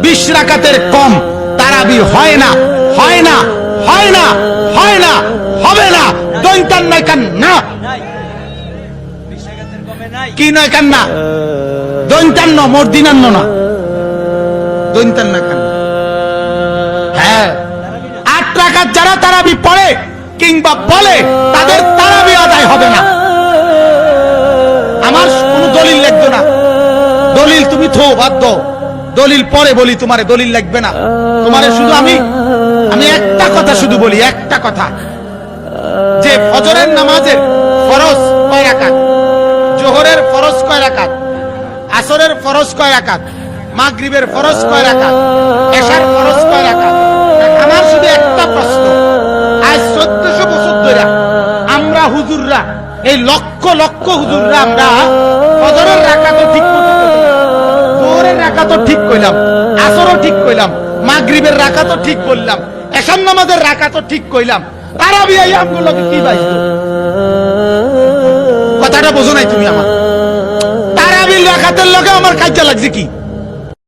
20 রাকাতের কম তারাবি হয় না, হয় না, হয় না, হয় না, হবে না। দৈন্তান নাই কান না, কি নয় কান না, দৈন্তান্ন মর্দিনান্ন না, দৈন্তান না কান। হ্যাঁ, 8 রাকাত যারা তারাবি পড়ে কিংবা বলে তাদের তারাবি আদায় হবে না। আমার কোন দলিল লাগবে না, দলিল তুমি থো বাদ দাও, দলিল পরে বলি, তোমারে দলিল লাগবে না। তোমারে শুধু আমি একটা কথা শুধু বলি, একটা কথা, যে ফজরের নামাজের ফরজ কয় রাকাত, জোহরের ফরজ কয় রাকাত, আসরের ফরজ কয় রাকাত, মাগরিবের ফরজ কয় রাকাত, এশার ফরজ কয় রাকাত। আমার শুধু একটা প্রশ্ন, আজ 1400 বছর ধরে আমরা হুজুররা, এই লক্ষ লক্ষ হুজুররা, আমরা ফজরের রাকাতও ঠিক করতে, জোহরের রাকাতও ঠিক কইলাম, আসরও ঠিক কইলাম, মাগরিবের রাকাতও ঠিক বললাম, এশার নামাজের রাকাতও ঠিক কইলাম, তারাবি এই আমগুলোকে কি বাইছো? কথাটা বোঝো নাই তুমি আমার? তারাবির রাকাতের লগে আমার কাজটা লাগছে কি?